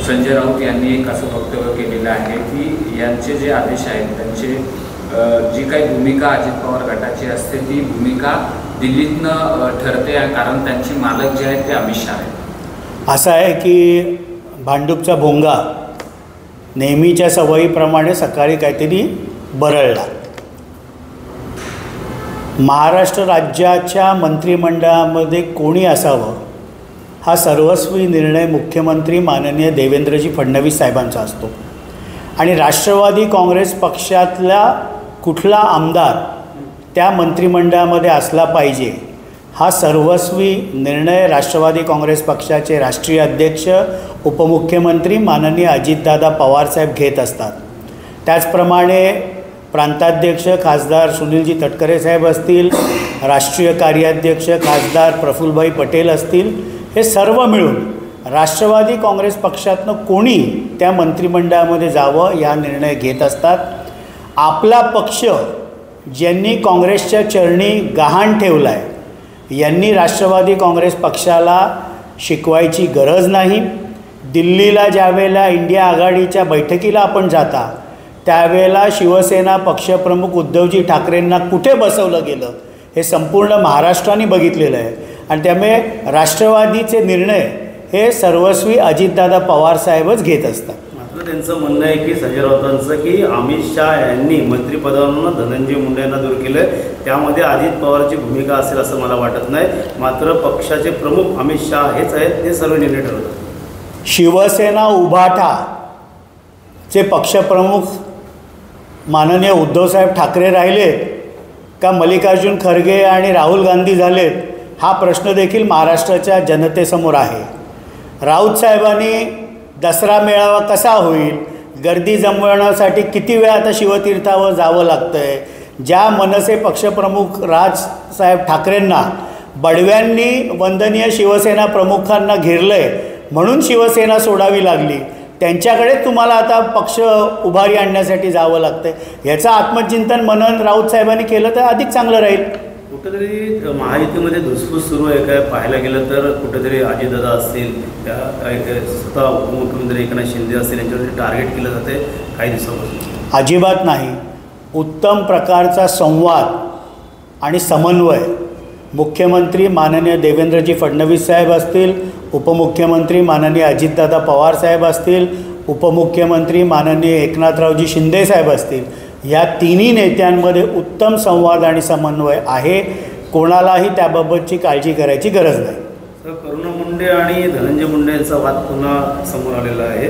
संजय राऊत यांनी एक असं वक्तव्य केलेलं आहे की यांचे जे आदेश आहेत त्यांचे जी काही भूमिका अजित पवार गटाची असते ती भूमिका दिल्लीतनं ठरते, कारण त्यांचे मालक जे आहेत ते अमित शहा आहेत. असं आहे की भांडूपचा भोंगा नेहमीच्या सवयीप्रमाणे सकाळी काहीतरी बरळला. महाराष्ट्र राज्याच्या मंत्रिमंडळामध्ये कोणी असावं हा सर्वस्वी निर्णय मुख्यमंत्री माननीय देवेंद्रजी फडणवीस साहेबांचा असतो आणि राष्ट्रवादी काँग्रेस पक्षातला कुठला आमदार त्या मंत्रिमंडळामध्ये असला पाहिजे हा सर्वस्वी निर्णय राष्ट्रवादी काँग्रेस पक्षाचे राष्ट्रीय अध्यक्ष उपमुख्यमंत्री माननीय अजितदादा पवारसाहेब घेत असतात. त्याचप्रमाणे प्रांताध्यक्ष खासदार सुनीलजी तटकरे साहेब असतील, राष्ट्रीय कार्याध्यक्ष खासदार प्रफुल्लभाई पटेल असतील, हे सर्व मिळून राष्ट्रवादी काँग्रेस पक्षातनं कोणी त्या मंत्रिमंडळामध्ये जावं या निर्णय घेत असतात. आपला पक्ष ज्यांनी काँग्रेसच्या चरणी गहाण ठेवला आहे यांनी राष्ट्रवादी काँग्रेस पक्षाला शिकवायची गरज नाही. दिल्लीला ज्यावेळेला इंडिया आघाडीच्या बैठकीला आपण जाता त्यावेळेला शिवसेना पक्षप्रमुख उद्धवजी ठाकरेंना कुठे बसवलं गेलं हे संपूर्ण महाराष्ट्राने बघितलेलं आहे आणि त्यामुळे राष्ट्रवादीचे निर्णय हे सर्वस्वी अजितदादा पवारसाहेबच घेत असतात. मात्र त्यांचं म्हणणं आहे की संजय राऊतांचं की अमित शहा यांनी मंत्रिपदावरून धनंजय मुंडे यांना दूर केलं, त्यामध्ये अजित पवारची भूमिका असेल असं मला वाटत नाही. मात्र पक्षाचे प्रमुख अमित शहा हेच आहेत, ते सर्व निर्णय ठरवतात. शिवसेना उभाटाचे पक्षप्रमुख माननीय उद्धवसाहेब ठाकरे राहिलेत का मल्लिकार्जुन खरगे आणि राहुल गांधी झालेत हा प्रश्न देखील महाराष्ट्राच्या जनतेसमोर आहे. राऊत साहेबांनी दसरा मेळावा कसा होईल, गर्दी जमवण्यासाठी किती वेळा आता शिवतीर्थावर जावं लागतं आहे. ज्या मनसे पक्षप्रमुख राजसाहेब ठाकरेंना बडव्यांनी वंदनीय शिवसेना प्रमुखांना घेरलं आहे म्हणून शिवसेना सोडावी लागली, त्यांच्याकडे तुम्हाला आता पक्ष उभारी आणण्यासाठी जावं लागतं आहे. याचं आत्मचिंतन मनन राऊत साहेबांनी केलं तर अधिक चांगलं राहील. कुठेतरी महायुतीमध्ये धुसफूस सुरू आहे काय पाहायला गेलं तर कुठेतरी अजितदादा असतील, त्या स्वतः उपमुख्यमंत्री एकनाथ शिंदे असतील यांच्यावरती टार्गेट केलं जाते काही दिवसापासून. अजिबात नाही. उत्तम प्रकारचा संवाद आणि समन्वय मुख्यमंत्री माननीय देवेंद्रजी फडणवीस साहेब असतील, उपमुख्यमंत्री माननीय अजितदादा पवार साहेब असतील, उपमुख्यमंत्री माननीय एकनाथरावजी शिंदे साहेब असतील, या तिन्ही नेत्यांमध्ये उत्तम संवाद आणि समन्वय आहे. कोणालाही त्याबाबतची काळजी करायची गरज नाही. सर, करुणा मुंडे आणि धनंजय मुंडे यांचा वाद पुन्हा समोर आलेला आहे.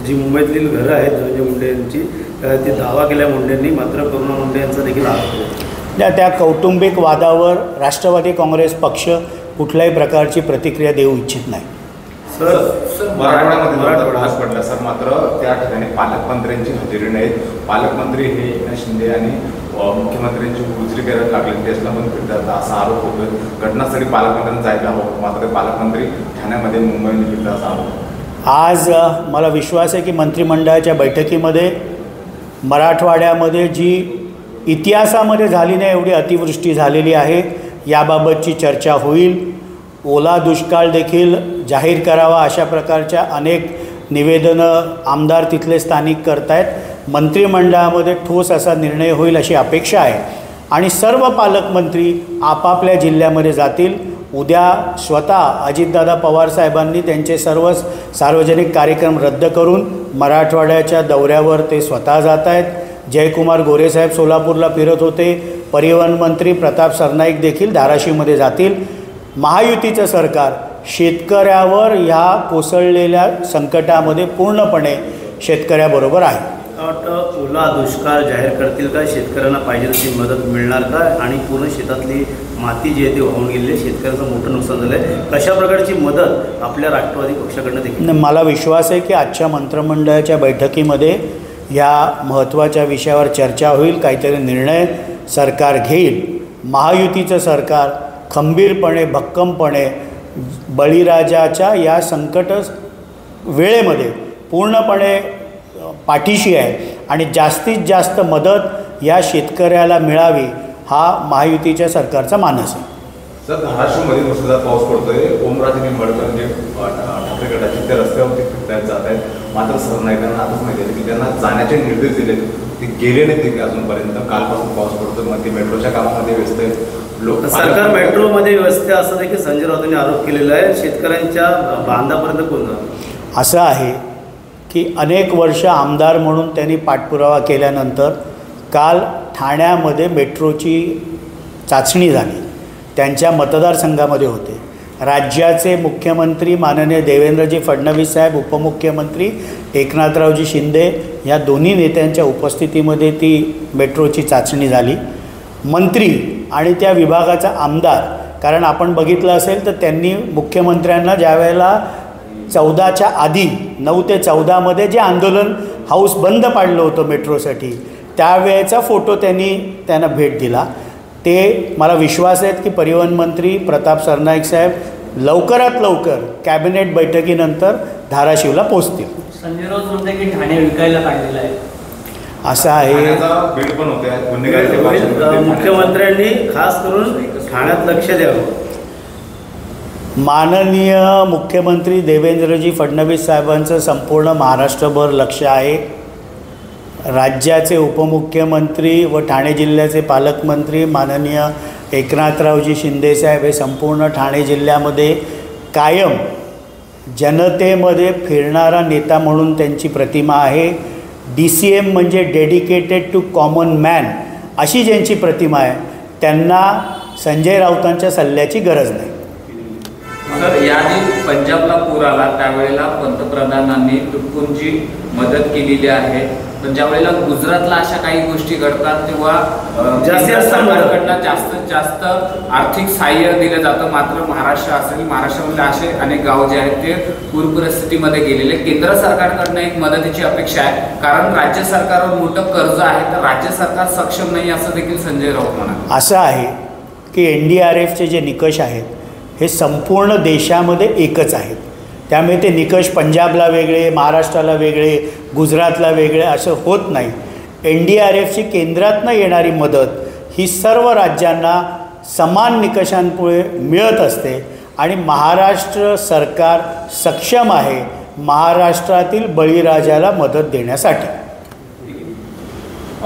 जी मुंबईतील घरं आहेत धनंजय मुंडे यांची ती दावा केल्या मुंडेंनी, मात्र करुणा मुंडे यांचा देखील आरोप आहे. त्या कौटुंबिक वादावर राष्ट्रवादी काँग्रेस पक्ष कुठल्याही प्रकारची प्रतिक्रिया देऊ इच्छित नाही. सर, मराठवाड्यामध्ये त्रास पडला सर, मात्र त्या ठिकाणी पालकमंत्र्यांची हजेरी नाहीत. पालकमंत्री हे एकनाथ शिंदे आणि मुख्यमंत्र्यांची उजरी करत लागले त्याला पण फिरतात असा आरोप होतोय. घटनास्थळी पालकमंत्र्यांना जायला हवं, मात्र पालकमंत्री ठाण्यामध्ये मुंबईने फिरतात असा आरोप. आज मला विश्वास आहे की मंत्रिमंडळाच्या बैठकीमध्ये मराठवाड्यामध्ये जी इतिहासामध्ये झाली नाही एवढी अतिवृष्टी झालेली आहे याबाबतची चर्चा होईल. ओला दुष्काळ देखील जाहीर करावा अशा प्रकारच्या अनेक निवेदनं आमदार तिथले स्थानिक करत आहेत. मंत्रिमंडळामध्ये ठोस असा निर्णय होईल अशी अपेक्षा आहे आणि सर्व पालकमंत्री आपापल्या जिल्ह्यामध्ये जातील. उद्या स्वतः अजितदादा पवारसाहेबांनी त्यांचे सर्व सार्वजनिक कार्यक्रम रद्द करून मराठवाड्याच्या दौऱ्यावर ते स्वतः जात आहेत. जयकुमार गोरेसाहेब सोलापूरला फिरत होते. परिवहन मंत्री प्रताप सरनाईक देखील धाराशिवमध्ये जातील. महायुतीचं सरकार शेतकऱ्यावर ह्या कोसळलेल्या संकटामध्ये पूर्णपणे शेतकऱ्याबरोबर आहे. वाटतं ओला दुष्काळ जाहीर करतील का, शेतकऱ्यांना पाहिजे तशी मदत मिळणार का, आणि पूर्ण शेतातली माती जी आहे ती वाहून गेलेली आहे, शेतकऱ्यांचं मोठं नुकसान झालं आहे, कशा प्रकारची मदत आपल्या राष्ट्रवादी पक्षाकडनं देखील. मला विश्वास आहे की आजच्या मंत्रिमंडळाच्या बैठकीमध्ये या महत्त्वाच्या विषयावर चर्चा होईल, काहीतरी निर्णय सरकार घेईल. महायुतीचं सरकार खंबीरपणे भक्कमपणे बळीराजाच्या या संकट वेळेमध्ये पूर्णपणे पाठीशी आहे आणि जास्तीत जास्त मदत या शेतकऱ्याला मिळावी हा महायुतीच्या सरकारचा मानस आहे. जर धाराशिवमध्ये मुसळधार पाऊस पडतोय, ओमराजे निंबाळकर जे ठाकरे गटाचे ते रस्त्यावरती फिरतायत जात आहेत, मात्र सरनाईकांना आताच माहिती आहे की त्यांना जाण्याचे निर्देश दिले, ते गेले नाहीत ते अजूनपर्यंत. कालपासून पाऊस पडतो, मग ते मेट्रोच्या कामामध्ये व्यस्त आहेत. लोक सरकार मेट्रोमध्ये व्यस्त असं देखील संजय राऊतांनी आरोप केलेला आहे. शेतकऱ्यांच्या बांधापर्यंत कोण जातं? असं आहे की अनेक वर्ष आमदार म्हणून त्यांनी पाठपुरावा केल्यानंतर काल ठाण्यामध्ये मेट्रोची चाचणी झाली. त्यांच्या मतदारसंघामध्ये होते. राज्याचे मुख्यमंत्री माननीय देवेंद्रजी फडणवीस साहेब, उपमुख्यमंत्री एकनाथरावजी शिंदे या दोन्ही नेत्यांच्या उपस्थितीमध्ये ती मेट्रोची चाचणी झाली. मंत्री आणि त्या विभागाचा आमदार, कारण आपण बघितलं असेल तर त्यांनी मुख्यमंत्र्यांना ज्यावेळेला 14च्या आधी 9 ते 14मध्ये जे आंदोलन हाऊस बंद पाडलं होतं मेट्रोसाठी, त्यावेळेचा फोटो त्यांना भेट दिला. ते मला विश्वास आहे की परिवहन मंत्री प्रताप सरनाईक साहेब लवकरात लवकर कॅबिनेट बैठकीनंतर धाराशिवला पोहोचतील. संजय राऊत म्हणते की ठाणे विकायला काढलेलं आहे, असं आहे. बीड पण होते. मुख्यमंत्र्यांनी खास करून ठाण्यात लक्ष द्यावं. माननीय मुख्यमंत्री देवेंद्रजी फडणवीस साहेबांचं संपूर्ण महाराष्ट्रभर लक्ष आहे. राज्याचे उपमुख्यमंत्री व ठाणे जिल्ह्याचे पालकमंत्री माननीय एकनाथरावजी शिंदेसाहेब हे संपूर्ण ठाणे जिल्ह्यामध्ये कायम जनतेमध्ये फिरणारा नेता म्हणून त्यांची प्रतिमा आहे. DCM म्हणजे डेडिकेटेड टू कॉमन मॅन अशी ज्यांची प्रतिमा आहे, त्यांना संजय राऊतांच्या सल्ल्याची गरज नाही. सर, याआधी पंजाबला पूर आला त्यावेळेला पंतप्रधानांनी तुटपुंजी मदत केलेली आहे, पण ज्यावेळेला गुजरातला अशा काही गोष्टी घडतात तेव्हा सरकारकडनं जास्तीत जास्त आर्थिक सहाय्य दिलं जातं. मात्र महाराष्ट्र असेल, महाराष्ट्रामध्ये असे अनेक गाव जे आहेत ते पूर परिस्थितीमध्ये गेलेले. केंद्र सरकारकडनं एक मदतीची अपेक्षा आहे, कारण राज्य सरकारवर मोठं कर्ज आहे, तर राज्य सरकार सक्षम नाही असं देखील संजय राऊत म्हणाले. असं आहे की NDRFचे जे निकष आहेत हे संपूर्ण देशामध्ये एकच आहेत. त्यामुळे ते निकष पंजाबला वेगळे, महाराष्ट्राला वेगळे, गुजरातला वेगळे असं होत नाही. NDRFची केंद्रातनं येणारी मदत ही सर्व राज्यांना समान निकषांमुळे मिळत असते आणि महाराष्ट्र सरकार सक्षम आहे महाराष्ट्रातील बळीराजाला मदत देण्यासाठी.